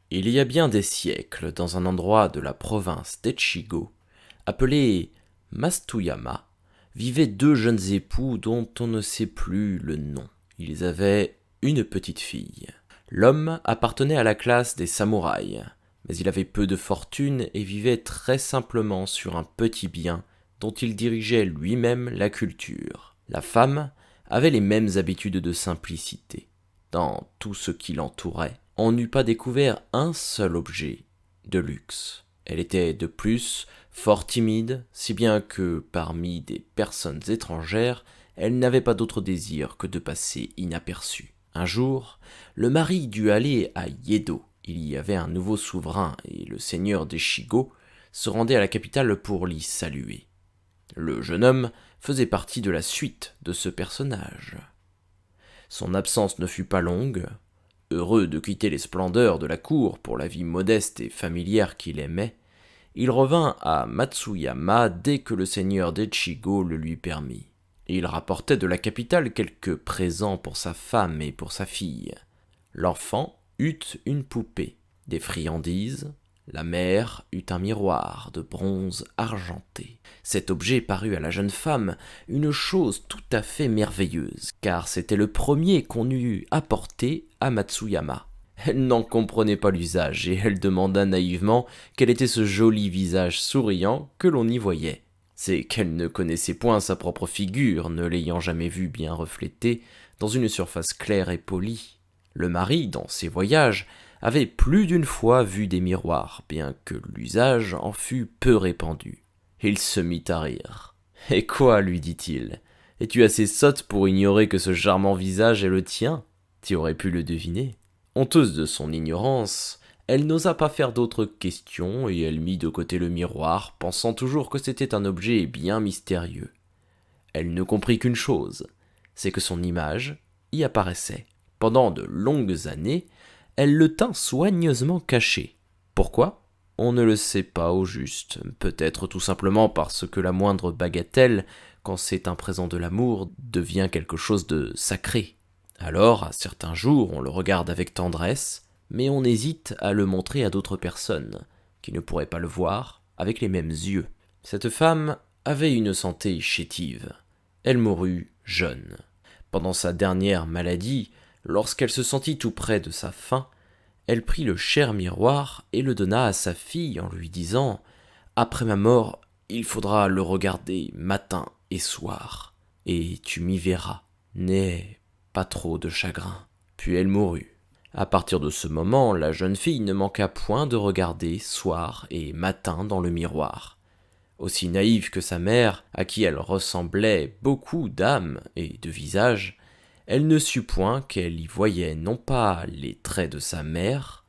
Il y a bien des siècles, dans un endroit de la province d'Echigo, appelé Mastuyama, vivaient deux jeunes époux dont on ne sait plus le nom. Ils avaient une petite fille. L'homme appartenait à la classe des samouraïs, mais il avait peu de fortune et vivait très simplement sur un petit bien dont il dirigeait lui-même la culture. La femme avait les mêmes habitudes de simplicité. Dans tout ce qui l'entourait, on n'eût pas découvert un seul objet de luxe. Elle était de plus fort timide, si bien que parmi des personnes étrangères, elle n'avait pas d'autre désir que de passer inaperçue. Un jour, le mari dut aller à Yedo. Il y avait un nouveau souverain et le seigneur d'Eshigo se rendait à la capitale pour l'y saluer. Le jeune homme faisait partie de la suite de ce personnage. Son absence ne fut pas longue. Heureux de quitter les splendeurs de la cour pour la vie modeste et familière qu'il aimait, il revint à Matsuyama dès que le seigneur d'Echigo le lui permit. Il rapportait de la capitale quelques présents pour sa femme et pour sa fille. L'enfant eut une poupée, des friandises, la mère eut un miroir de bronze argenté. Cet objet parut à la jeune femme une chose tout à fait merveilleuse, car c'était le premier qu'on eût apporté à Matsuyama. Elle n'en comprenait pas l'usage, et elle demanda naïvement quel était ce joli visage souriant que l'on y voyait. C'est qu'elle ne connaissait point sa propre figure, ne l'ayant jamais vue bien reflétée dans une surface claire et polie. Le mari, dans ses voyages, avait plus d'une fois vu des miroirs, bien que l'usage en fût peu répandu. Il se mit à rire. « Et quoi, lui dit-il, es-tu assez sotte pour ignorer que ce charmant visage est le tien ? Tu aurais pu le deviner. » Honteuse de son ignorance, elle n'osa pas faire d'autres questions et elle mit de côté le miroir, pensant toujours que c'était un objet bien mystérieux. Elle ne comprit qu'une chose, c'est que son image y apparaissait. Pendant de longues années, elle le tint soigneusement caché. Pourquoi ? On ne le sait pas au juste. Peut-être tout simplement parce que la moindre bagatelle, quand c'est un présent de l'amour, devient quelque chose de sacré. Alors, à certains jours, on le regarde avec tendresse, mais on hésite à le montrer à d'autres personnes, qui ne pourraient pas le voir avec les mêmes yeux. Cette femme avait une santé chétive. Elle mourut jeune. Pendant sa dernière maladie, lorsqu'elle se sentit tout près de sa fin, elle prit le cher miroir et le donna à sa fille en lui disant « Après ma mort, il faudra le regarder matin et soir, et tu m'y verras. N'aie pas trop de chagrin. » Puis elle mourut. À partir de ce moment, la jeune fille ne manqua point de regarder soir et matin dans le miroir. Aussi naïve que sa mère, à qui elle ressemblait beaucoup d'âme et de visage, elle ne sut point qu'elle y voyait non pas les traits de sa mère,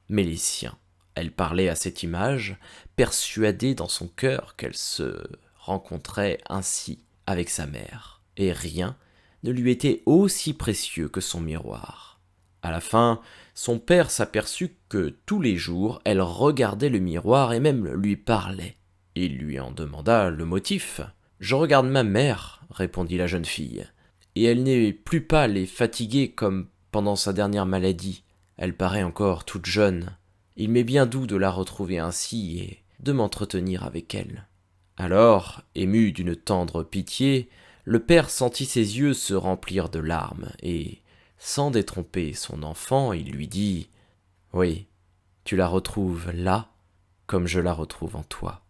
mais les siens. Elle parlait à cette image, persuadée dans son cœur qu'elle se rencontrait ainsi avec sa mère, et rien ne lui était aussi précieux que son miroir. À la fin, son père s'aperçut que tous les jours elle regardait le miroir et même lui parlait. Il lui en demanda le motif. « Je regarde ma mère, répondit la jeune fille, et elle n'est plus pâle et fatiguée comme pendant sa dernière maladie. Elle paraît encore toute jeune. Il m'est bien doux de la retrouver ainsi et de m'entretenir avec elle. » Alors, ému d'une tendre pitié, le père sentit ses yeux se remplir de larmes, et, sans détromper son enfant, il lui dit « Oui, tu la retrouves là, comme je la retrouve en toi. »